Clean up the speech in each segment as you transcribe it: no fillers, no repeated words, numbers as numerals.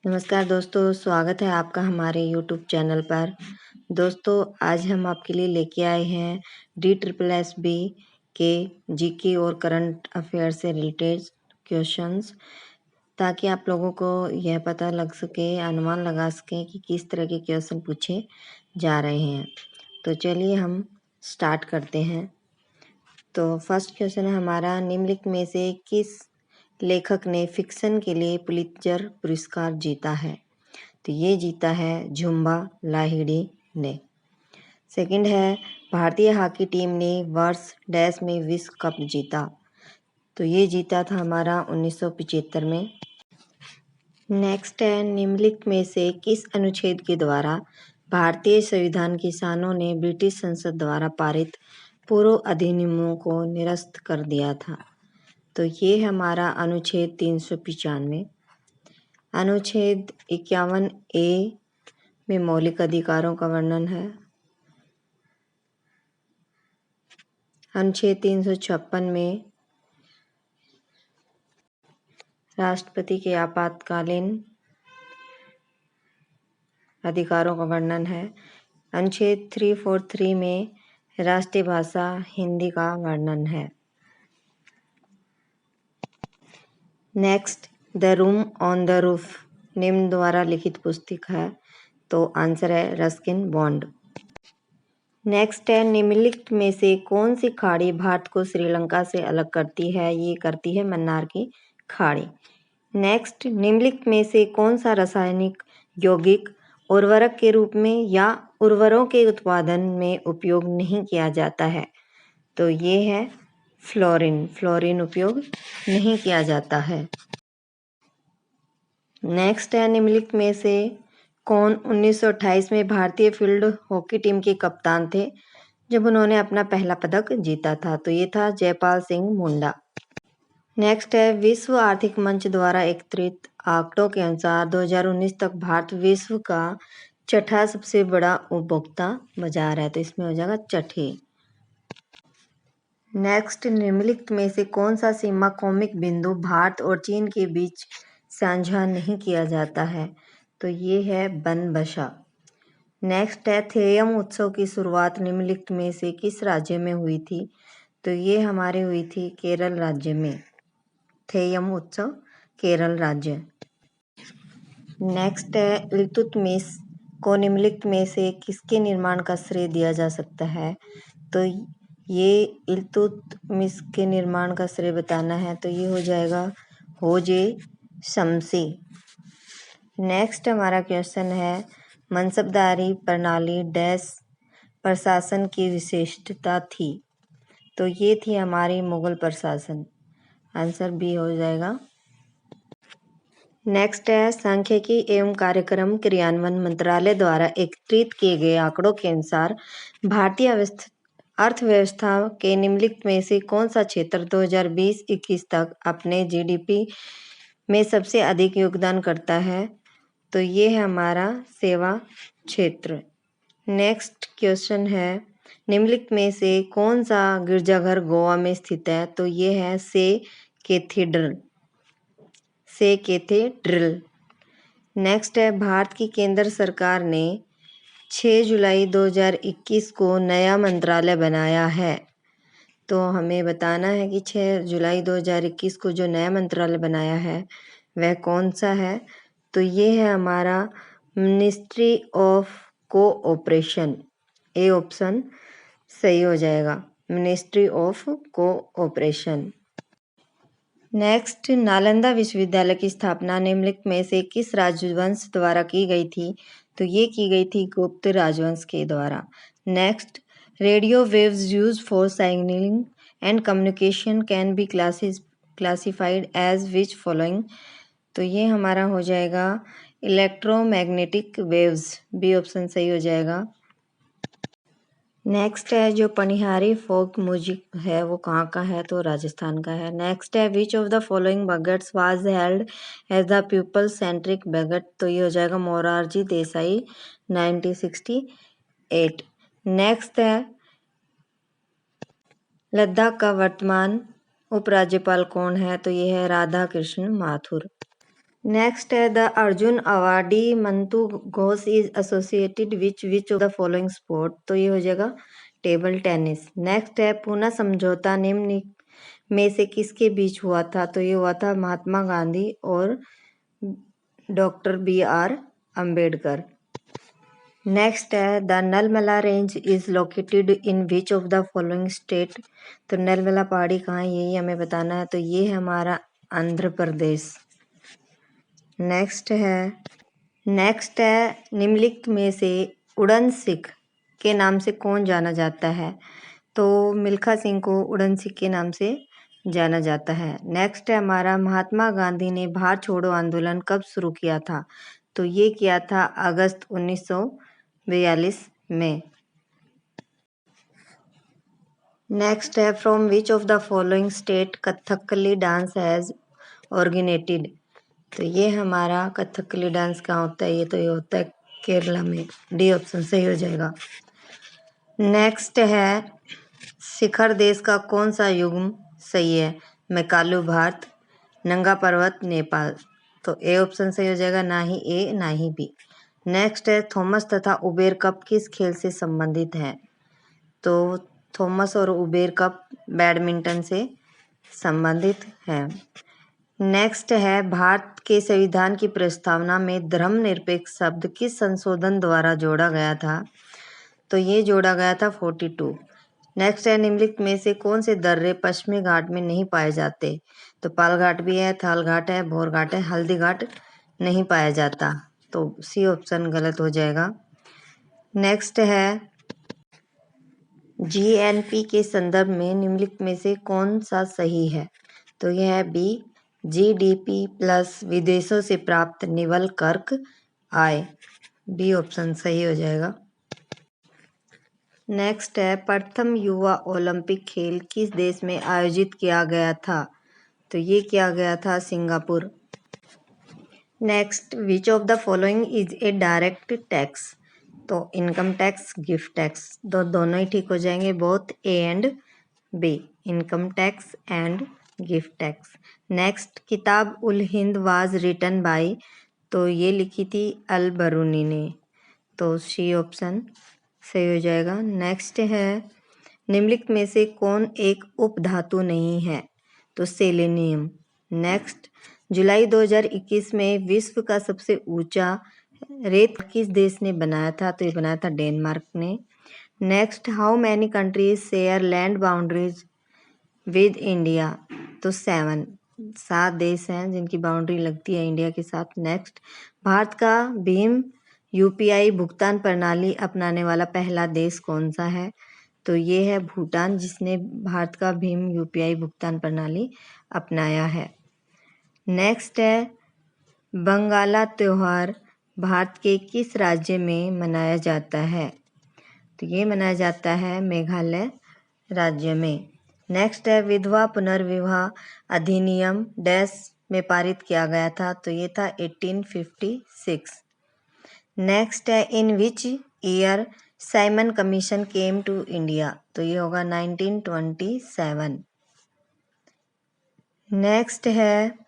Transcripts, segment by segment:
नमस्कार दोस्तों, स्वागत है आपका हमारे यूट्यूब चैनल पर। दोस्तों, आज हम आपके लिए लेके आए हैं DSSB के जीके और करंट अफेयर से रिलेटेड क्वेश्चंस, ताकि आप लोगों को यह पता लग सके, अनुमान लगा सके कि किस तरह के क्वेश्चन पूछे जा रहे हैं। तो चलिए हम स्टार्ट करते हैं। तो फर्स्ट क्वेश्चन है हमारा, निम्नलिखित में से किस लेखक ने फिक्शन के लिए पुलित्जर पुरस्कार जीता है? तो ये जीता है झुम्बा लाहिड़ी ने। सेकंड है, भारतीय हॉकी टीम ने वर्ष डैश में विश्व कप जीता? तो ये जीता था हमारा 1975 में। नेक्स्ट है, निम्नलिखित में से किस अनुच्छेद के द्वारा भारतीय संविधान किसानों ने ब्रिटिश संसद द्वारा पारित पूर्व अधिनियमों को निरस्त कर दिया था? तो ये हमारा अनुच्छेद 395। अनुच्छेद 51A में मौलिक अधिकारों का वर्णन है। अनुच्छेद 356 में राष्ट्रपति के आपातकालीन अधिकारों का वर्णन है। अनुच्छेद 343 में राष्ट्रीय भाषा हिंदी का वर्णन है। Next, the room on the roof निम्न द्वारा लिखित पुस्तक है? तो आंसर है रस्किन बॉन्ड। नेक्स्ट है, निम्नलिखित में से कौन सी खाड़ी भारत को श्रीलंका से अलग करती है? ये करती है मन्नार की खाड़ी। नेक्स्ट, निम्नलिखित में से कौन सा रासायनिक यौगिक उर्वरक के रूप में या उर्वरों के उत्पादन में उपयोग नहीं किया जाता है? तो ये है फ्लोरीन। फ्लोरीन उपयोग नहीं किया जाता है। नेक्स्ट है, निम्नलिखित में से कौन 1928 में भारतीय फील्ड हॉकी टीम के कप्तान थे जब उन्होंने अपना पहला पदक जीता था? तो ये था जयपाल सिंह मुंडा। नेक्स्ट है, विश्व आर्थिक मंच द्वारा एकत्रित आंकड़ों के अनुसार 2019 तक भारत विश्व का छठा सबसे बड़ा उपभोक्ता बाजार है। तो इसमें हो जाएगा छठे। नेक्स्ट, निम्नलिखित में से कौन सा सीमा कौमिक बिंदु भारत और चीन के बीच साझा नहीं किया जाता है? तो ये है बनबसा। नेक्स्ट है, थेयम उत्सव की शुरुआत निम्नलिखित में से किस राज्य में हुई थी? तो ये हमारे हुई थी केरल राज्य में। थेयम उत्सव केरल राज्य। नेक्स्ट है, इल्तुतमिश को निम्नलिखित में से किसके निर्माण का श्रेय दिया जा सकता है? तो ये इल्तुतमिश के निर्माण का श्रेय बताना है, तो ये हो जाएगा होजे शमसी। नेक्स्ट हमारा क्वेश्चन है, मनसबदारी प्रणाली डैश प्रशासन की विशेषता थी? तो ये थी हमारी मुगल प्रशासन। आंसर बी हो जाएगा। नेक्स्ट है, सांख्यिकी एवं कार्यक्रम क्रियान्वयन मंत्रालय द्वारा एकत्रित किए गए आंकड़ों के अनुसार भारतीय अर्थव्यवस्था के निम्नलिखित में से कौन सा क्षेत्र 2020-21 तक अपने जीडीपी में सबसे अधिक योगदान करता है? तो ये है हमारा सेवा क्षेत्र। नेक्स्ट क्वेश्चन है, निम्नलिखित में से कौन सा गिरजाघर गोवा में स्थित है? तो ये है से कैथेड्रल। नेक्स्ट है, भारत की केंद्र सरकार ने 6 जुलाई 2021 को नया मंत्रालय बनाया है। तो हमें बताना है कि 6 जुलाई 2021 को जो नया मंत्रालय बनाया है वह कौन सा है? तो ये है हमारा ministry of cooperation. A option सही हो जाएगा, ministry of cooperation. Next, Nalanda विश्वविद्यालय की स्थापना निम्नलिखित में से किस राजवंश द्वारा की गई थी? तो ये की गई थी गुप्त राजवंश के द्वारा। Next, radio waves used for signalling and communication can be classified as which following? तो ये हमारा हो जाएगा इलेक्ट्रोमैग्नेटिक वेव्स। बी ऑप्शन सही हो जाएगा। नेक्स्ट है, जो पनिहारी फोक म्यूजिक है वो कहाँ का है? तो राजस्थान का है। नेक्स्ट है, which of the following budgets was held as the people centric budget? तो ये हो जाएगा मोरारजी देसाई 1968। नेक्स्ट है, लद्दाख का वर्तमान उपराज्यपाल कौन है? तो ये है राधा कृष्ण माथुर। नेक्स्ट है the Arjuna awardee Mantu Ghosh is associated which of the following sport, तो ये हो जाएगा टेबल टेनिस। नेक्स्ट है पूना समझौता निम्न में से किसके बीच हुआ था, तो ये हुआ था महात्मा गांधी और डॉक्टर BR अम्बेडकर। नेक्स्ट है the Nallamala range is located in which of the following state, तो नलमला पहाड़ी कहाँ है यही हमें बताना है, तो ये है हमारा आंध्र प्रदेश। नेक्स्ट है निम्नलिखित में से उड़न सिख के नाम से कौन जाना जाता है, तो मिल्खा सिंह को उड़न सिख के नाम से जाना जाता है। नेक्स्ट है हमारा महात्मा गांधी ने भारत छोड़ो आंदोलन कब शुरू किया था, तो ये किया था अगस्त 1942 में। नेक्स्ट है from which of the following state Kathakali dance has originated, तो ये हमारा कथकली डांस कहाँ होता है, ये होता है केरला में। डी ऑप्शन सही हो जाएगा। नेक्स्ट है शिखर देश का कौन सा युग्म सही है, मैकालू भारत, नंगा पर्वत नेपाल, तो ए ऑप्शन सही हो जाएगा, ना ही ए ना ही बी। नेक्स्ट है थॉमस तथा उबेर कप किस खेल से संबंधित है, तो थॉमस और उबेर कप बैडमिंटन से संबंधित है। नेक्स्ट है भारत के संविधान की प्रस्तावना में धर्मनिरपेक्ष शब्द किस संशोधन द्वारा जोड़ा गया था, तो ये जोड़ा गया था 42। नेक्स्ट है निम्नलिखित में से कौन से दर्रे पश्चिमी घाट में नहीं पाए जाते, तो पाल घाट भी है, थाल घाट है, भोर घाट है, हल्दी घाट नहीं पाया जाता, तो सी ऑप्शन गलत हो जाएगा। नेक्स्ट है GNP के संदर्भ में निम्नलिखित में से कौन सा सही है, तो यह है बी GDP प्लस विदेशों से प्राप्त निवल कर्क आय, बी ऑप्शन सही हो जाएगा। नेक्स्ट है प्रथम युवा ओलंपिक खेल किस देश में आयोजित किया गया था, तो ये किया गया था Singapore. Next which of the following is a direct tax, तो इनकम टैक्स गिफ्ट टैक्स, तो दोनों ही ठीक हो जाएंगे, both A and B, income tax and gift tax. Next Kitab ul Hind was written by, तो ये लिखी थी अल बरूनी ने, तो सी ऑप्शन सही हो जाएगा। नेक्स्ट है निम्नलिखित में से कौन एक उपधातु नहीं है, तो सेलेनियम। नेक्स्ट जुलाई 2021 में विश्व का सबसे ऊंचा रेत किस देश ने बनाया था, तो ये बनाया था डेनमार्क ने। Next how many countries share land boundaries with India, तो 7 देश हैं जिनकी बाउंड्री लगती है इंडिया के साथ। नेक्स्ट भारत का भीम UPI भुगतान प्रणाली अपनाने वाला पहला देश कौन सा है, तो ये है भूटान, जिसने भारत का भीम UPI भुगतान प्रणाली अपनाया है। नेक्स्ट है बंगाला त्योहार भारत के किस राज्य में मनाया जाता है, तो ये मनाया जाता है मेघालय राज्य में। नेक्स्ट है विधवा पुनर्विवाह अधिनियम डैश में पारित किया गया था, तो ये था 1856। नेक्स्ट है in which year Simon Commission came to India, तो ये होगा 1927। नेक्स्ट है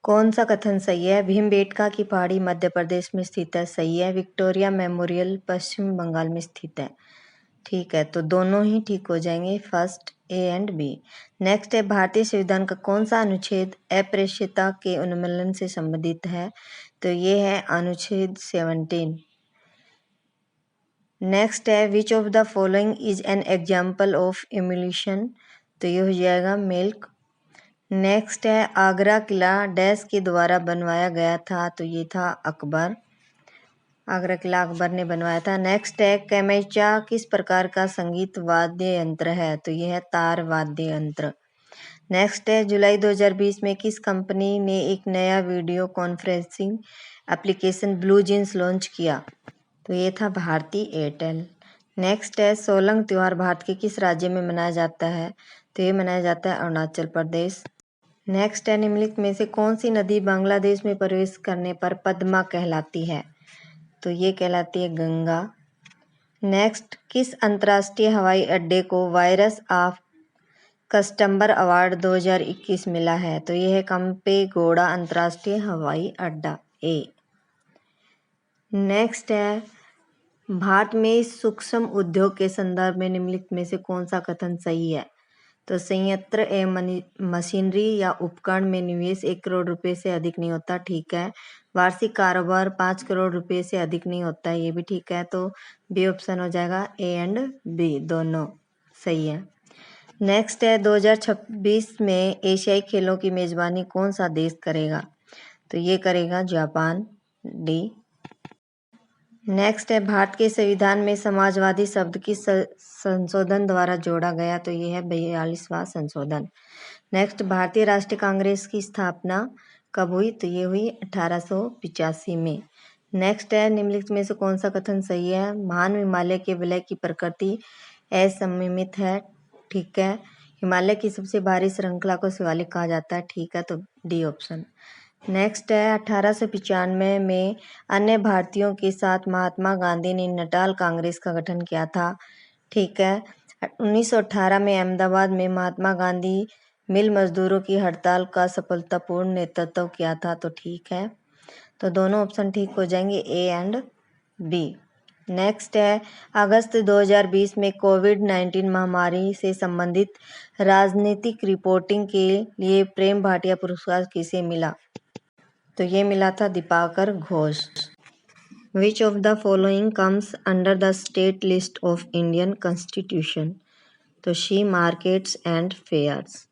कौन सा कथन सही है, भीमबेटका की पहाड़ी मध्य प्रदेश में स्थित है, सही है। विक्टोरिया मेमोरियल पश्चिम बंगाल में स्थित है, ठीक है, तो दोनों ही ठीक हो जाएंगे, first A and B. Next है भारतीय संविधान का कौन सा अनुच्छेद अप्रेष्यता के उन्मूलन से संबंधित है, तो ये है अनुच्छेद 17। नेक्स्ट है which of the following is an example of emulation, तो ये हो जाएगा मिल्क। नेक्स्ट है आगरा किला डैश के द्वारा बनवाया गया था, तो ये था अकबर, आगरा किला अकबर ने बनवाया था। नेक्स्ट है कैमैचा किस प्रकार का संगीत वाद्य यंत्र है, तो ये है तार वाद्य यंत्र। नेक्स्ट है जुलाई 2020 में किस कंपनी ने एक नया video conferencing application blue jeans launch किया, तो ये था भारती एयरटेल। नेक्स्ट है सोलंग त्योहार भारत के किस राज्य में मनाया जाता है, तो ये मनाया जाता है अरुणाचल प्रदेश। नेक्स्ट है निम्नलिखित में से कौन सी नदी बांग्लादेश में प्रवेश करने पर पद्मा कहलाती है, तो ये कहलाती है गंगा। नेक्स्ट किस अंतर्राष्ट्रीय हवाई अड्डे को वायरस ऑफ कस्टम्बर अवार्ड 2021 मिला है? तो ये है केम्पेगौड़ा अंतर्राष्ट्रीय हवाई अड्डा, ए। नेक्स्ट है, भारत में सूक्ष्म उद्योग के संदर्भ में निम्नलिखित में से कौन सा कथन सही है? तो संयंत्र एवं मशीनरी या उपकरण में निवेश 1 करोड़ रुपए से अधिक नहीं होता, ठीक है। वार्षिक कारोबार 5 करोड़ रुपए से अधिक नहीं होता, ये भी ठीक है। तो बी ऑप्शन हो जाएगा, ए एंड बी दोनों सही है। नेक्स्ट है, 2026 में एशियाई खेलों की मेजबानी कौन सा देश करेगा? तो ये करेगा जापान, डी। नेक्स्ट है, भारत के संविधान में समाजवादी शब्द किस संशोधन द्वारा जोड़ा गया? तो ये है 42वां संशोधन। नेक्स्ट, भारतीय राष्ट्रीय कांग्रेस की स्थापना कब हुई? तो ये हुई 1885 में। नेक्स्ट है, निम्नलिखित में से कौन सा कथन सही है? महान हिमालय के विलय की प्रकृति असममित है, ठीक है। हिमालय की सबसे भारी श्रृंखला को शिवालिक कहा जाता है, ठीक है। तो डी ऑप्शन। नेक्स्ट है, 1895 में अन्य भारतीयों के साथ महात्मा गांधी ने नटाल कांग्रेस का गठन किया था, ठीक है। 1918 में अहमदाबाद में महात्मा गांधी मिल मजदूरों की हड़ताल का सफलतापूर्ण नेतृत्व किया था, तो ठीक है। तो दोनों ऑप्शन ठीक हो जाएंगे, ए एंड बी। नेक्स्ट है, अगस्त 2020 में कोविड-19 महामारी से संबंधित राजनीतिक रिपोर्टिंग के लिए प्रेम भाटिया पुरस्कार किसे मिला? तो ये मिला था Dipakar Ghosh. Which of the following comes under the state list of Indian constitution? तो शी मार्केट्स एंड फेयर्स।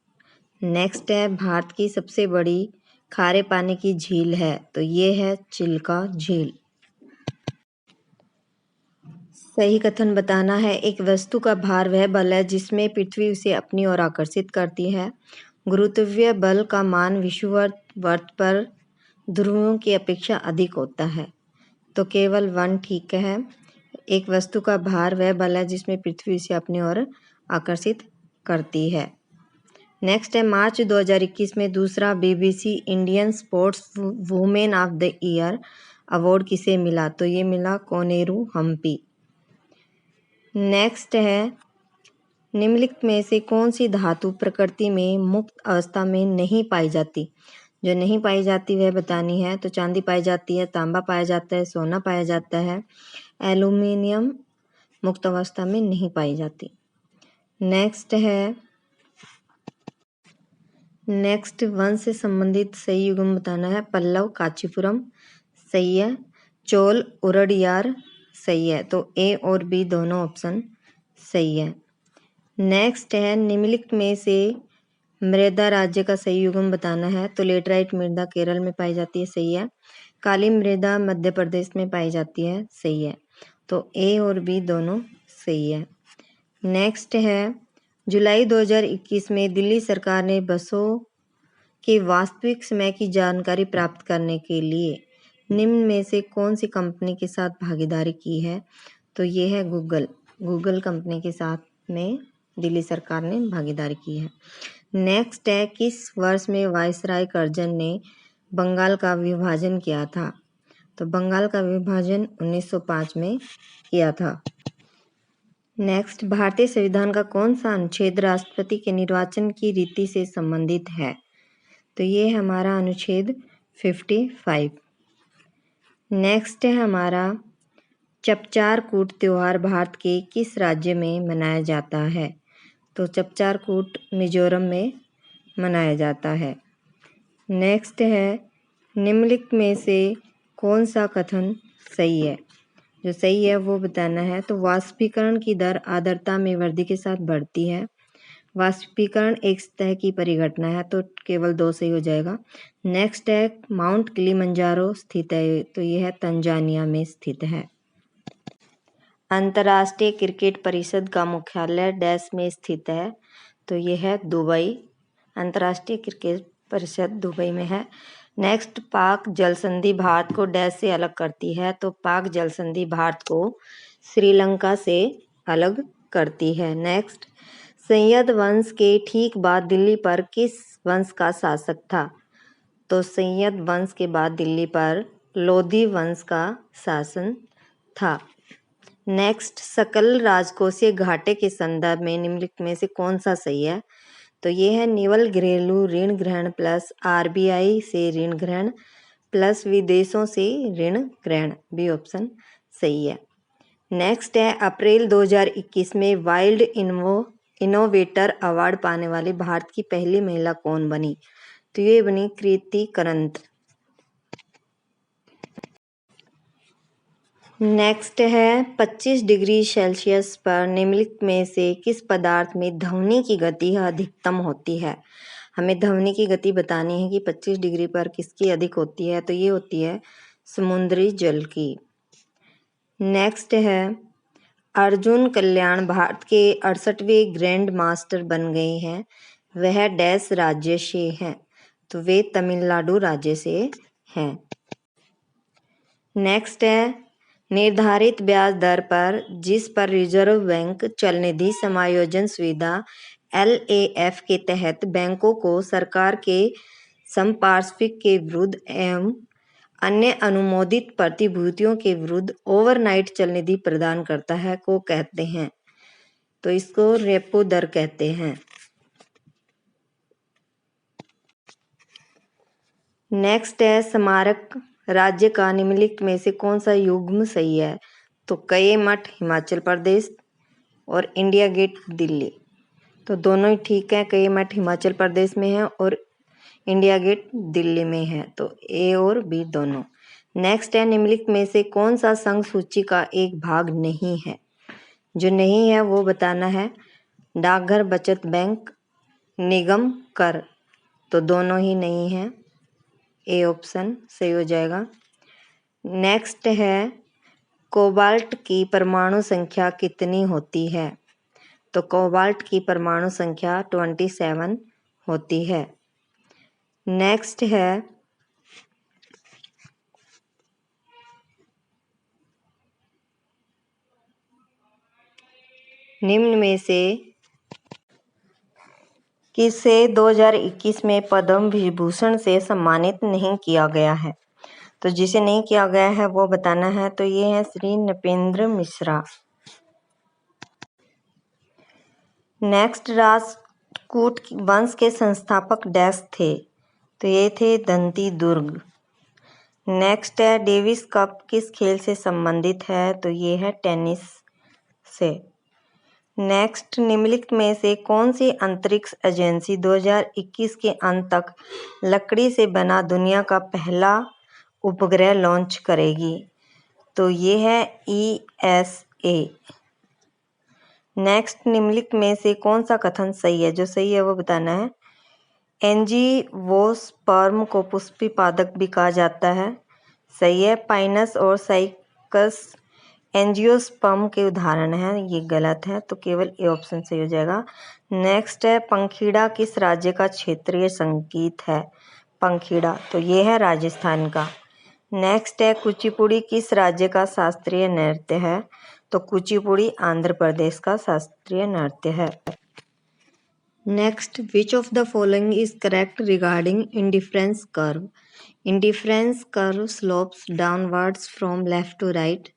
नेक्स्ट है, भारत की सबसे बड़ी खारे पानी की झील है? तो ये है चिल्का झील। सही कथन बताना है। एक वस्तु का भार वह बल है जिसमें पृथ्वी उसे अपनी ओर आकर्षित करती है। गुरुत्वीय बल का मान विषुववृत्त पर ध्रुवों की अपेक्षा अधिक होता है, तो केवल 1 ठीक है। एक वस्तु का भार वह बल है जिसमें पृथ्वी उसे अपनी ओर आकर्षित करती है। नेक्स्ट है, मार्च 2021 में दूसरा BBC Indian sports women of the year award किसे मिला? तो ये मिला कोनेरू हम्पी। नेक्स्ट है, निम्नलिखित में से कौन सी धातु प्रकृति में मुक्त अवस्था में नहीं पाई जाती? जो नहीं पाई जाती वह बतानी है। तो चांदी पाई जाती है, तांबा पाया जाता है, सोना पाया जाता है, एल्यूमिनियम मुक्त अवस्था में नहीं पाई जाती। नेक्स्ट है, नेक्स्ट वंश से संबंधित सही युग्म बताना है। पल्लव कांचीपुरम सही है, चोल उरडियार सही है। तो ए और बी दोनों ऑप्शन सही है। नेक्स्ट है, निम्नलिखित में से मृदा राज्य का सही युग्म बताना है। तो लेटराइट मृदा केरल में पाई जाती है, सही है। काली मृदा मध्य प्रदेश में पाई जाती है, सही है। तो ए और बी दोनों सही है। नेक्स्ट है, जुलाई 2021 में दिल्ली सरकार ने बसों के वास्तविक समय की जानकारी प्राप्त करने के लिए निम्न में से कौन सी कंपनी के साथ भागीदारी की है? तो ये है गूगल कंपनी के साथ में दिल्ली सरकार ने भागीदारी की है। नेक्स्ट है, किस वर्ष में वायसराय कर्जन ने बंगाल का विभाजन किया था? तो बंगाल का विभाजन 1905 में किया था। नेक्स्ट, भारतीय संविधान का कौन सा अनुच्छेद राष्ट्रपति के निर्वाचन की रीति से संबंधित है? तो ये हमारा अनुच्छेद 55। नेक्स्ट है हमारा, चपचार कूट त्योहार भारत के किस राज्य में मनाया जाता है? तो चपचार कूट मिजोरम में मनाया जाता है। नेक्स्ट है, निम्नलिखित में से कौन सा कथन सही है? जो सही है वो बताना है। तो वाष्पीकरण की दर आर्द्रता में वृद्धि के साथ बढ़ती है। वाष्पीकरण एक सतह की परिघटना है, तो केवल 2 सही हो जाएगा। नेक्स्ट है, माउंट किलिमंजारो स्थित है? तो यह है तंजानिया में स्थित है। अंतर्राष्ट्रीय क्रिकेट परिषद का मुख्यालय डैश में स्थित है? तो यह है दुबई। अंतर्राष्ट्रीय क्रिकेट परिषद दुबई में है। नेक्स्ट, पाक जल संधि भारत को डैश से अलग करती है? तो पाक जल संधि भारत को श्रीलंका से अलग करती है। नेक्स्ट, सैयद वंश के ठीक बाद दिल्ली पर किस वंश का शासक था? तो सैयद वंश के बाद दिल्ली पर लोधी वंश का शासन था। नेक्स्ट, सकल राजकोषीय घाटे के संदर्भ में निम्नलिखित में से कौन सा सही है? तो ये है निवल घरेलू ऋण ग्रहण प्लस आरबीआई से ऋण ग्रहण प्लस विदेशों से ऋण ग्रहण, बी ऑप्शन सही है। नेक्स्ट है अप्रैल 2021 में वाइल्ड इनोवेटर अवार्ड पाने वाली भारत की पहली महिला कौन बनी? तो ये बनी कृति करंत। नेक्स्ट है 25 डिग्री सेल्सियस पर निम्नलिखित में से किस पदार्थ में ध्वनि की गति अधिकतम होती है? हमें ध्वनि की गति बतानी है कि 25 डिग्री पर किसकी अधिक होती है, तो ये होती है समुद्री जल की। नेक्स्ट है अर्जुन कल्याण भारत के 68वें ग्रैंड मास्टर बन गए हैं, वह डैश राज्य से हैं? तो वे तमिलनाडु राज्य से हैं। नेक्स्ट है निर्धारित ब्याज दर पर जिस पर रिजर्व बैंक चल निधि समायोजन सुविधा LAF के तहत बैंकों को सरकार के संपार्श्विक के विरुद्ध एवं अन्य अनुमोदित प्रतिभूतियों के विरुद्ध ओवरनाइट चल निधि प्रदान करता है को कहते हैं? तो इसको रेपो दर कहते हैं। नेक्स्ट है स्मारक राज्य का निम्नलिखित में से कौन सा युग्म सही है? तो कई मठ हिमाचल प्रदेश और इंडिया गेट दिल्ली, तो दोनों ही ठीक है। कई मठ हिमाचल प्रदेश में है और इंडिया गेट दिल्ली में है, तो ए और बी दोनों। नेक्स्ट है निम्नलिखित में से कौन सा संघ सूची का एक भाग नहीं है? जो नहीं है वो बताना है। डाकघर, बचत बैंक, निगम, कर, तो दोनों ही नहीं है, ए ऑप्शन सही हो जाएगा। नेक्स्ट है कोबाल्ट की परमाणु संख्या कितनी होती है? तो कोबाल्ट की परमाणु संख्या 27 होती है। नेक्स्ट है निम्न में से किसे 2021 में पद्म विभूषण से सम्मानित नहीं किया गया है? तो जिसे नहीं किया गया है वो बताना है। तो ये है श्री नृपेंद्र मिश्रा। नेक्स्ट राष्ट्रकूट वंश के संस्थापक डैश थे? तो ये थे दंती दुर्ग। नेक्स्ट है डेविस कप किस खेल से संबंधित है? तो ये है टेनिस से। नेक्स्ट निम्नलिखित में से कौन सी अंतरिक्ष एजेंसी 2021 के अंत तक लकड़ी से बना दुनिया का पहला उपग्रह लॉन्च करेगी? तो ये है ESA। नेक्स्ट निम्नलिखित में से कौन सा कथन सही है? जो सही है वो बताना है। एंजियोस्पर्म को पुष्पी पादप भी कहा जाता है, सही है। पाइनस और साइकस एंजियोस्पर्म के उदाहरण हैं, ये गलत है, तो केवल ए ऑप्शन सही हो जाएगा। नेक्स्ट है पंखीड़ा किस राज्य का क्षेत्रीय संगीत है? पंखीड़ा, तो ये है राजस्थान का। नेक्स्ट है कुचिपुड़ी किस राज्य का शास्त्रीय नृत्य है? तो कुचिपुड़ी आंध्र प्रदेश का शास्त्रीय नृत्य है। Next which of the following is correct regarding indifference curve? Indifference curve slopes downwards from left to right.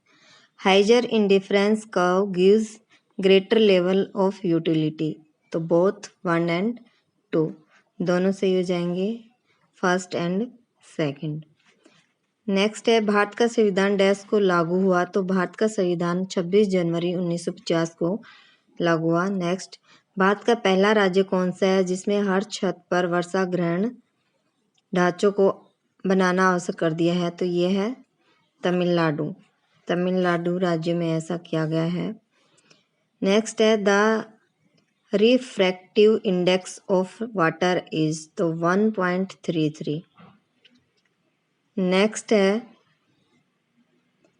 Higher indifference curve gives greater level of utility. तो बोथ 1 and 2 दोनों सही हो जाएंगे, फर्स्ट एंड सेकंड। नेक्स्ट है भारत का संविधान dash को लागू हुआ? तो भारत का संविधान 26 जनवरी 1950 को लागू हुआ। नेक्स्ट भारत का पहला राज्य कौन सा है जिसमें हर छत पर वर्षा ग्रहण ढांचों को बनाना आवश्यक कर दिया है? तो ये है तमिलनाडु। तमिलनाडु राज्य में ऐसा किया गया है। नेक्स्ट है the refractive index of water is? तो 1.33। नेक्स्ट है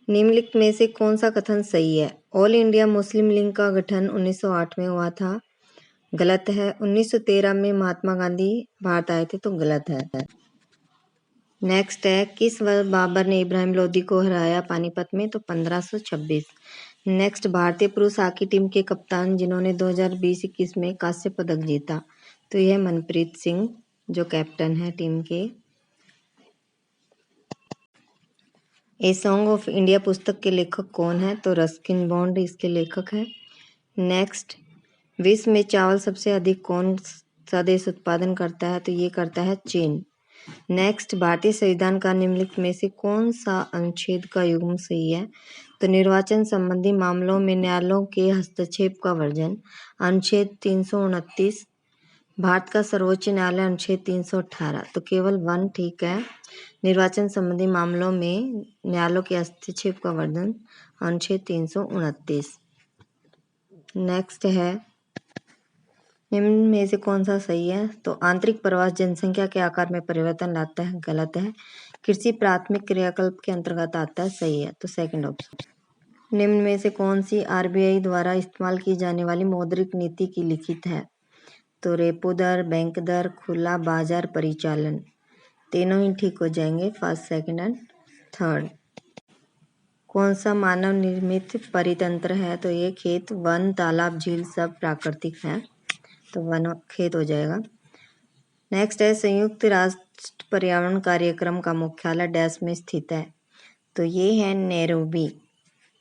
निम्नलिखित में से कौन सा कथन सही है? ऑल इंडिया मुस्लिम लीग का गठन 1908 में हुआ था, गलत है। 1913 में महात्मा गांधी भारत आए थे, तो गलत है। नेक्स्ट है किस वर्ष बाबर ने इब्राहिम लोदी को हराया पानीपत में? तो 1526। नेक्स्ट भारतीय पुरुष हॉकी टीम के कप्तान जिन्होंने 2020-21 में कांस्य पदक जीता? तो यह मनप्रीत सिंह जो कैप्टन है टीम के। ए सॉन्ग ऑफ इंडिया पुस्तक के लेखक कौन है? तो रस्किन बॉन्ड इसके लेखक हैं। नेक्स्ट विश्व में चावल सबसे अधिक कौन स्वदेश उत्पादन करता है, तो ये करता है चीन। नेक्स्ट, भारतीय संविधान का निम्नलिखित में से कौन सा अनुच्छेद का युग्म सही है? तो निर्वाचन संबंधी मामलों में न्यायालयों के हस्तक्षेप का वर्जन, अनुच्छेद 329। भारत का सर्वोच्च न्यायालय, अनुच्छेद 318। तो केवल 1 ठीक है। निर्वाचन संबंधी मामलों में न्यायालयों के हस्तक्षेप का वर्जन, अनुच्छेद 329। नेक्स्ट है, निम्न में से कौन सा सही है? तो आंतरिक प्रवास जनसंख्या के आकार में परिवर्तन लाता है, गलत है। कृषि प्राथमिक क्रियाकल्प के अंतर्गत आता है, सही है, तो सेकंड ऑप्शन। निम्न में से कौन सी आरबीआई द्वारा इस्तेमाल की जाने वाली मौद्रिक नीति की लिखित है? तो रेपो दर, बैंक दर, खुला बाजार परिचालन, तीनों ही ठीक हो जाएंगे, फर्स्ट, सेकंड एंड थर्ड। कौन सा मानव निर्मित परितंत्र है? तो ये खेत, वन, तालाब, झील सब प्राकृतिक हैं, तो वन खेत हो जाएगा। नेक्स्ट है, संयुक्त राष्ट्र पर्यावरण कार्यक्रम का मुख्यालय डैश में स्थित है? तो ये है नैरोबी,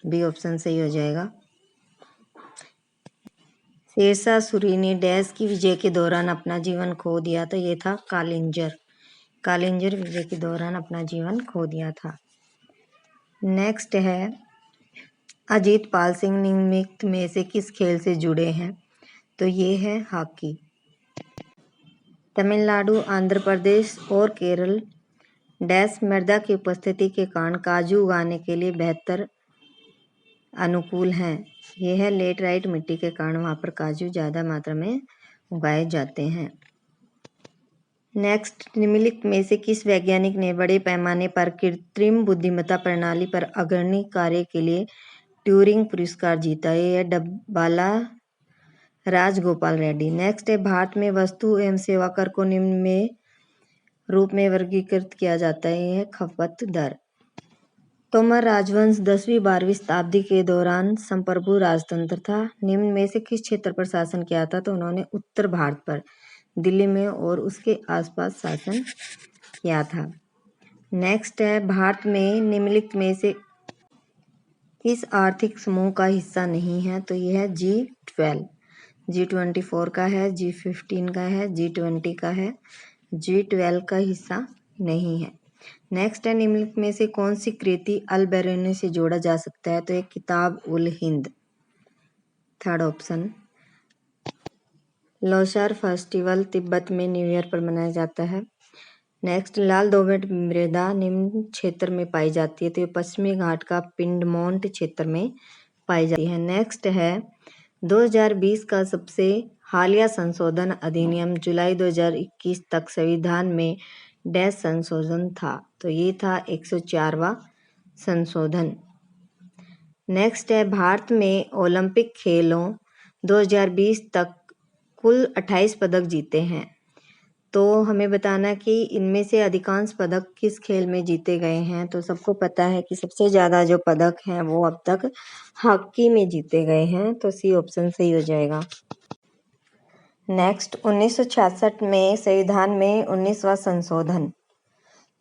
बी ऑप्शन सही हो जाएगा। शेरशाह सूरी ने डैश की विजय के दौरान अपना जीवन खो दिया? तो ये था कालिंजर, कालिंजर विजय के दौरान अपना जीवन खो दिया था। नेक्स्ट है, अजीत पाल सिंह निम्नलिखित में से किस खेल से जुड़े हैं? तो ये है हॉकी। तमिलनाडु, आंध्र प्रदेश और केरल डैश मृदा की उपस्थिति के कारण काजू उगाने के लिए बेहतर अनुकूल हैं। यह है लेटराइट मिट्टी के कारण वहाँ पर काजू ज़्यादा मात्रा में उगाए जाते हैं। नेक्स्ट, निम्नलिखित में से किस वैज्ञानिक ने बड़े पैमाने पर कृत्रिम बुद्धिमत्ता प्रणाली पर अग्रणी कार्य के लिए ट्यूरिंग पुरस्कार जीता? ये है बाला राजगोपाल रेड्डी। नेक्स्ट है, भारत में वस्तु एवं सेवा कर को निम्न में रूप में वर्गीकृत किया जाता है? यह है खपत दर। तोमर राजवंश 10वीं-12वीं शताब्दी के दौरान संप्रभु राजतंत्र था। निम्न में से किस क्षेत्र पर शासन किया था? तो उन्होंने उत्तर भारत पर, दिल्ली में और उसके आसपास शासन किया था। नेक्स्ट है, भारत में निम्नलिखित में से किस आर्थिक समूह का हिस्सा नहीं है? तो यह है G12, G24 का है, G15 का है, G20 का है, G12 का हिस्सा नहीं है। नेक्स्ट है, निम्नलिखित में से कौन सी कृति अल बेरूनी से जोड़ा जा सकता है? तो एक Kitab ul Hind, third option. Losar festival Tibet में न्यू ईयर पर मनाया जाता है। नेक्स्ट, लाल दोमट मृदा निम्न क्षेत्र में पाई जाती है? तो ये पश्चिमी घाट का पिंडमोंट क्षेत्र में पाई जाती है। नेक्स्ट है, 2020 का सबसे हालिया संशोधन अधिनियम जुलाई 2021 तक संविधान में डैश संशोधन था? तो ये था 104वां संशोधन। नेक्स्ट है, भारत में ओलंपिक खेलों 2020 तक कुल 28 पदक जीते हैं। तो हमें बताना कि इनमें से अधिकांश पदक किस खेल में जीते गए हैं? तो सबको पता है कि सबसे ज़्यादा जो पदक हैं वो अब तक हॉकी में जीते गए हैं, तो सी ऑप्शन सही हो जाएगा। नेक्स्ट, 1966 में संविधान में 19वां संशोधन,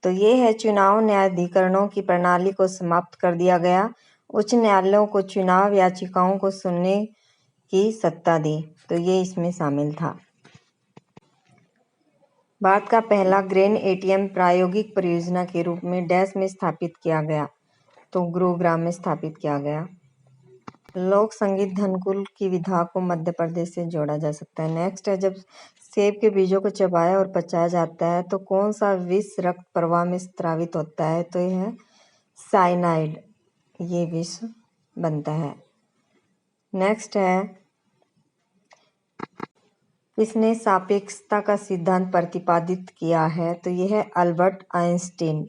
तो ये है चुनाव न्यायाधिकरणों की प्रणाली को समाप्त कर दिया गया। उच्च न्यायालयों को चुनाव याचिकाओं को सुनने की सत्ता दी, तो ये इसमें शामिल था। भारत का पहला ग्रेन एटीएम प्रायोगिक परियोजना के रूप में डैश में स्थापित किया गया? तो गुरुग्राम में स्थापित किया गया। लोक संगीत धनकुल की विधा को मध्य प्रदेश से जोड़ा जा सकता है। नेक्स्ट है, जब सेब के बीजों को चबाया और पचाया जाता है तो कौन सा विष रक्त प्रवाह में स्रावित होता है? तो यह है साइनाइड, ये विष बनता है। नेक्स्ट है, किसने सापेक्षता का सिद्धांत प्रतिपादित किया है? तो यह है अल्बर्ट आइंस्टीन।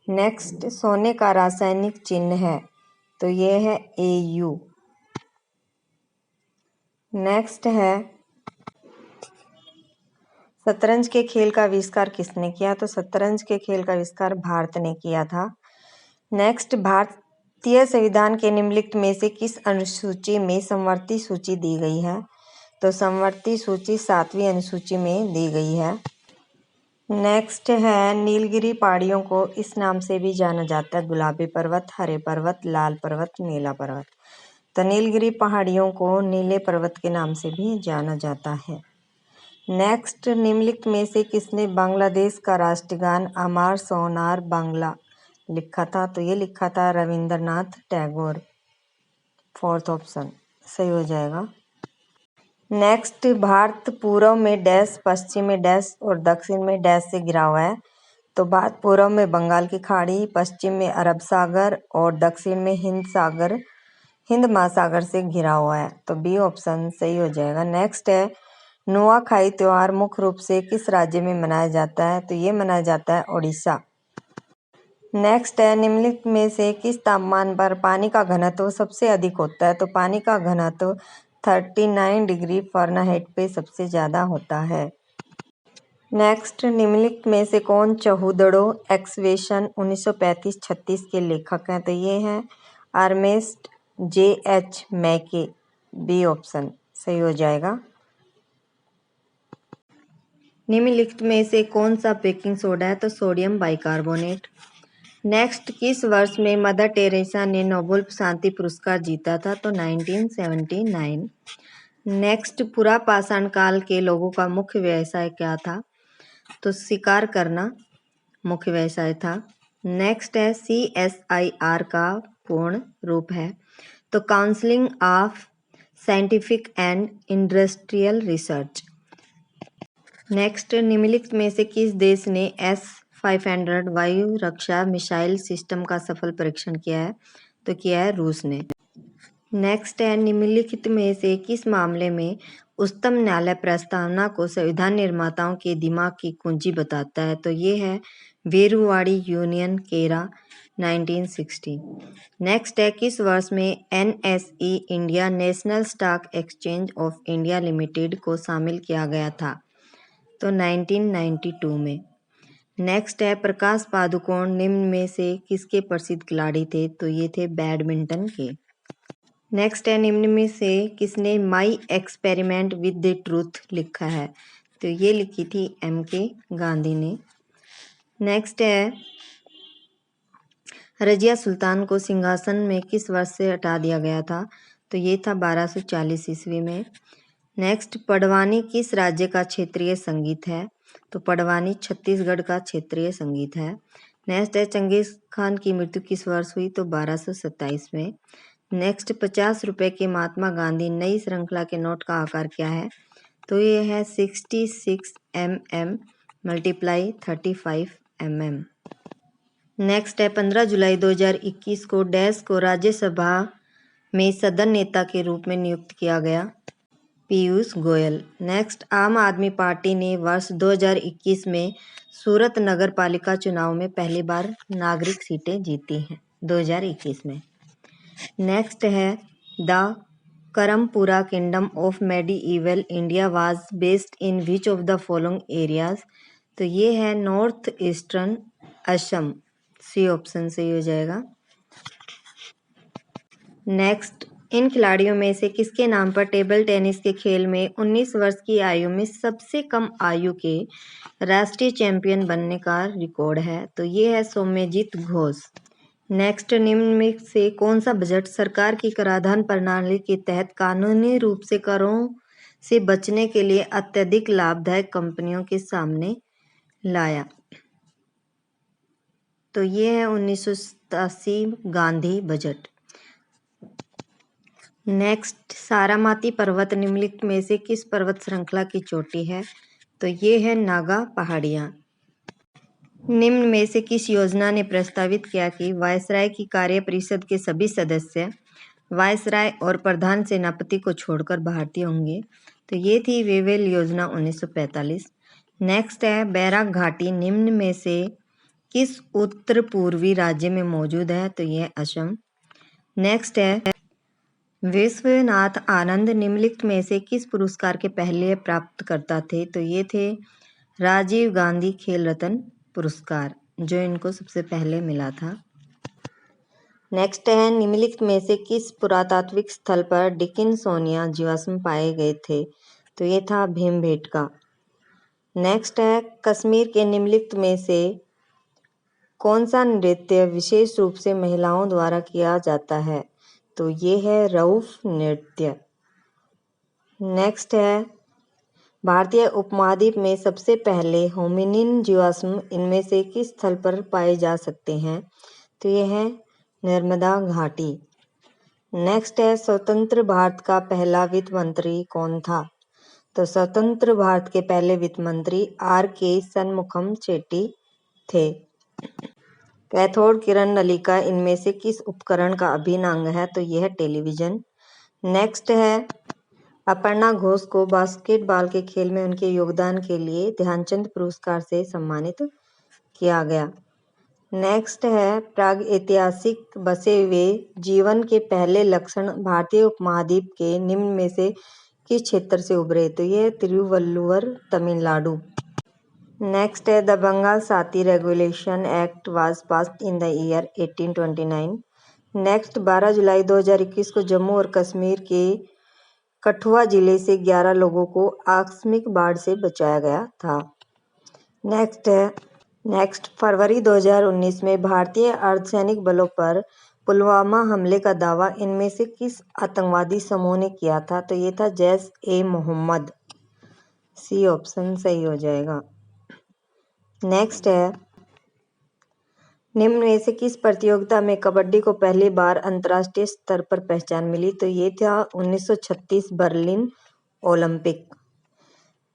नेक्स्ट, सोने का रासायनिक चिन्ह है? तो यह है AU। नेक्स्ट है, शतरंज के खेल का आविष्कार किसने किया? तो शतरंज के खेल का आविष्कार भारत ने किया था। नेक्स्ट, भारतीय संविधान के निम्नलिखित में से किस अनुसूची में समवर्ती सूची दी गई है? तो समवर्ती सूची 7वीं अनुसूची में दी गई है। नेक्स्ट है, नीलगिरी पहाड़ियों को इस नाम से भी जाना जाता है? गुलाबी पर्वत, हरे पर्वत, लाल पर्वत, नीला पर्वत। तो नीलगिरी पहाड़ियों को नीले पर्वत के नाम से भी जाना जाता है। नेक्स्ट, निम्नलिखित में से किसने बांग्लादेश का राष्ट्रगान अमर सोनार बांग्ला लिखा था? तो ये लिखा था रविंद्रनाथ टैगोर। फोर्थ ऑप्शन सही हो जाएगा। नेक्स्ट, भारत पूर्व में डैश, पश्चिम में डैश और दक्षिण में डैश से घिरा हुआ है। तो भारत पूर्व में बंगाल की खाड़ी, पश्चिम में अरब सागर और दक्षिण में हिंद महासागर से घिरा हुआ है। तो बी ऑप्शन सही हो जाएगा। नेक्स्ट है, नुआखाई त्योहार मुख्य रूप से किस राज्य में मनाया जाता है? तो ये मनाया जाता है उड़ीसा। नेक्स्ट है, निम्नलिखित में से किस तापमान पर पानी का घनत्व सबसे अधिक होता है? तो पानी का घनत्व 39 डिग्री फ़ारेनहाइट पे सबसे ज़्यादा होता है। नेक्स्ट, निम्नलिखित में से कौन चहुदड़ो एक्सवेशन 1935-36 के लेखक हैं? तो ये हैं अर्नेस्ट J.H. मैके। बी ऑप्शन सही हो जाएगा। निम्नलिखित में से कौन सा बेकिंग सोडा है? तो सोडियम बाइकार्बोनेट। नेक्स्ट, किस वर्ष में मदर टेरेसा ने नोबेल शांति पुरस्कार जीता था? तो 1979। नेक्स्ट, पुरापाषाण काल के लोगों का मुख्य व्यवसाय क्या था? तो शिकार करना मुख्य व्यवसाय था। नेक्स्ट है, CSIR का पूर्ण रूप है तो counselling of scientific and industrial research. Next, निम्नलिखित में से किस देश ने S-500 वायु रक्षा मिसाइल सिस्टम का सफल परीक्षण किया है? तो किया है रूस ने। नेक्स्ट है, निम्नलिखित में से किस मामले में उच्चतम न्यायालय प्रस्तावना को संविधान निर्माताओं के दिमाग की कुंजी बताता है? तो ये है वेरुवाड़ी यूनियन केरा 1960। नेक्स्ट है, किस वर्ष में NSE India national stock exchange of India limited को शामिल किया गया था? तो 1992 में। नेक्स्ट है, प्रकाश पादुकोण निम्न में से किसके प्रसिद्ध खिलाड़ी थे? तो ये थे बैडमिंटन के। नेक्स्ट है, निम्न में से किसने my experiment with the truth लिखा है? तो ये लिखी थी MK गांधी ने। नेक्स्ट है, रजिया सुल्तान को सिंहासन में किस वर्ष से हटा दिया गया था? तो ये था 1240 ईस्वी में। नेक्स्ट, पडवानी किस राज्य का क्षेत्रीय संगीत है? तो पडवानी छत्तीसगढ़ का क्षेत्रीय संगीत है। नेक्स्ट है, चंगेज खान की मृत्यु किस वर्ष हुई? तो 1227 में। नेक्स्ट, 50 रुपए के महात्मा गांधी नई श्रृंखला के नोट का आकार क्या है? तो ये है 66 mm मल्टीप्लाई 35 mm। नेक्स्ट है, 15 जुलाई 2021 को डैश को राज्यसभा में सदन नेता के रूप में नियुक्त किया गया? पीयूष गोयल। नेक्स्ट, आम आदमी पार्टी ने वर्ष 2021 में सूरत नगर पालिका चुनाव में पहली बार नागरिक सीटें जीती हैं 2021 में। नेक्स्ट है, the Karampura kingdom of medieval India was based in which of the following areas? तो ये है north eastern Assam. C option सही हो जाएगा। नेक्स्ट, इन खिलाड़ियों में से किसके नाम पर टेबल टेनिस के खेल में 19 वर्ष की आयु में सबसे कम आयु के राष्ट्रीय चैंपियन बनने का रिकॉर्ड है? तो ये है सौम्यजीत घोष। नेक्स्ट, निम्न में से कौन सा बजट सरकार की कराधान प्रणाली के तहत कानूनी रूप से करों से बचने के लिए अत्यधिक लाभदायक कंपनियों के सामने लाया? तो ये है 1987 गांधी बजट। नेक्स्ट, सारामाती पर्वत निम्नलिखित में से किस पर्वत श्रृंखला की चोटी है? तो ये है नागा पहाड़ियाँ। निम्न में से किस योजना ने प्रस्तावित किया कि वायसराय की कार्य परिषद के सभी सदस्य वायसराय और प्रधान सेनापति को छोड़कर भारतीय होंगे? तो ये थी वेवेल योजना 1945। नेक्स्ट है, बैराक घाटी निम्न में से किस उत्तर पूर्वी राज्य में मौजूद है? तो यह असम। नेक्स्ट है, विश्वनाथ आनंद निम्नलिखित में से किस पुरस्कार के पहले प्राप्तकर्ता थे? तो ये थे राजीव गांधी खेल रत्न पुरस्कार, जो इनको सबसे पहले मिला था। नेक्स्ट है, निम्नलिखित में से किस पुरातात्विक स्थल पर डिकिंसोनिया जीवाश्म पाए गए थे? तो ये था भीमबेटका। नेक्स्ट है, कश्मीर के निम्नलिखित में से कौन सा नृत्य विशेष रूप से महिलाओं द्वारा किया जाता है? तो ये है रऊफ नृत्य। नेक्स्ट है, भारतीय उपमहाद्वीप में सबसे पहले होमिनिन जीवाश्म इनमें से किस स्थल पर पाए जा सकते हैं? तो ये है नर्मदा घाटी। नेक्स्ट है, स्वतंत्र भारत का पहला वित्त मंत्री कौन था? तो स्वतंत्र भारत के पहले वित्त मंत्री R.K. शनमुखम चेट्टी थे। कैथोड किरण नलिका इनमें से किस उपकरण का अभिन्न अंग है? तो यह है टेलीविजन। नेक्स्ट है, अपर्णा घोष को बास्केटबॉल के खेल में उनके योगदान के लिए ध्यानचंद पुरस्कार से सम्मानित किया गया। नेक्स्ट है, प्रागैतिहासिक बसे हुए जीवन के पहले लक्षण भारतीय उपमहाद्वीप के निम्न में से किस क्षेत्र से उभरे? तो ये तिरुवल्लुवर, तमिलनाडु। नेक्स्ट है, द बंगाल साथी regulation act was passed in the year 1829। Next, 12 जुलाई 2021 को जम्मू और कश्मीर के कठुआ जिले से 11 लोगों को आकस्मिक बाढ़ से बचाया गया था। नेक्स्ट, फरवरी 2019 में भारतीय अर्धसैनिक बलों पर पुलवामा हमले का दावा इनमें से किस आतंकवादी समूह ने किया था? तो ये था जैश-ए-मोहम्मद। सी ऑप्शन सही हो जाएगा। नेक्स्ट है, निम्न में से किस प्रतियोगिता में कबड्डी को पहली बार अंतर्राष्ट्रीय स्तर पर पहचान मिली? तो ये था 1936 बर्लिन ओलंपिक।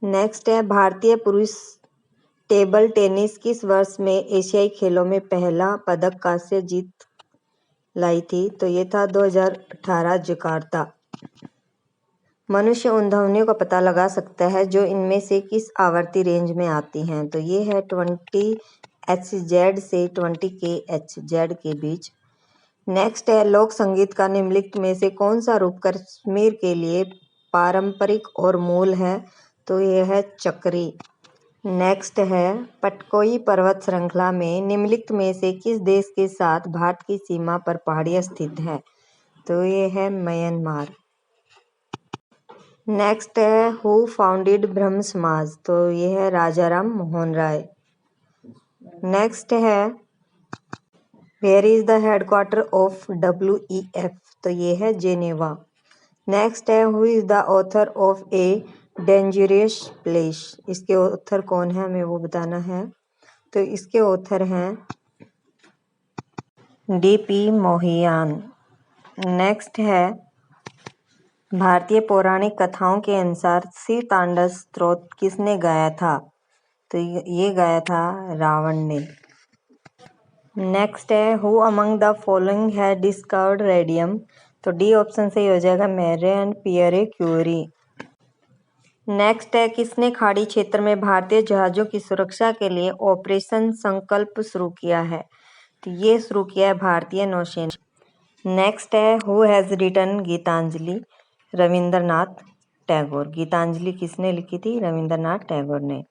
नेक्स्ट है, भारतीय पुरुष टेबल टेनिस किस वर्ष में एशियाई खेलों में पहला पदक कांस्य जीत लाई थी? तो ये था 2018 जकार्ता। मनुष्य उन ध्वनियों का पता लगा सकता है जो इनमें से किस आवर्ती रेंज में आती हैं? तो ये है 20 Hz से 20 kHz के बीच। नेक्स्ट है, लोक संगीत का निम्नलिखित में से कौन सा रूप कश्मीर के लिए पारंपरिक और मूल है? तो यह है चक्री। नेक्स्ट है, पटकोई पर्वत श्रृंखला में निम्नलिखित में से किस देश के साथ भारत की सीमा पर पहाड़ियाँ स्थित है? तो ये है म्यांमार। नेक्स्ट है, हु फाउंडेड ब्रह्म समाज? तो ये है राजाराम मोहन राय। नेक्स्ट है, where is the headquarter of WEF? तो ये है जेनेवा। नेक्स्ट है, who is the author of a dangerous place? इसके ऑथर कौन है, हमें वो बताना है। तो इसके ऑथर हैं DP मोहियान। नेक्स्ट है, भारतीय पौराणिक कथाओं के अनुसार शिव तांडव स्तोत्र किसने गाया था? तो ये गाया था रावण ने। नेक्स्ट है, हु अमंग द फॉलोइंग है डिस्कवर्ड रेडियम? तो डी ऑप्शन सही हो जाएगा, Marie and Pierre Curie. Next है, किसने खाड़ी क्षेत्र में भारतीय जहाजों की सुरक्षा के लिए ऑपरेशन संकल्प शुरू किया है? तो ये शुरू किया है भारतीय नौसेना। नेक्स्ट है, who has written Gitanjali? Rabindranath Tagore. Gitanjali किसने लिखी थी? रविंद्रनाथ टैगोर ने।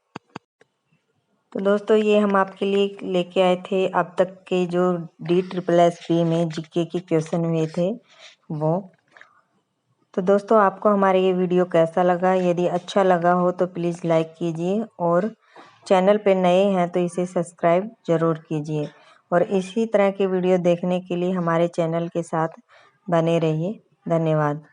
तो दोस्तों, ये हम आपके लिए लेके आए थे अब तक के जो DSSB में GK के क्वेश्चन हुए थे वो। तो दोस्तों, आपको हमारा ये वीडियो कैसा लगा? यदि अच्छा लगा हो तो प्लीज़ लाइक कीजिए और चैनल पे नए हैं तो इसे सब्सक्राइब ज़रूर कीजिए और इसी तरह के वीडियो देखने के लिए हमारे चैनल के साथ बने रहिए। धन्यवाद।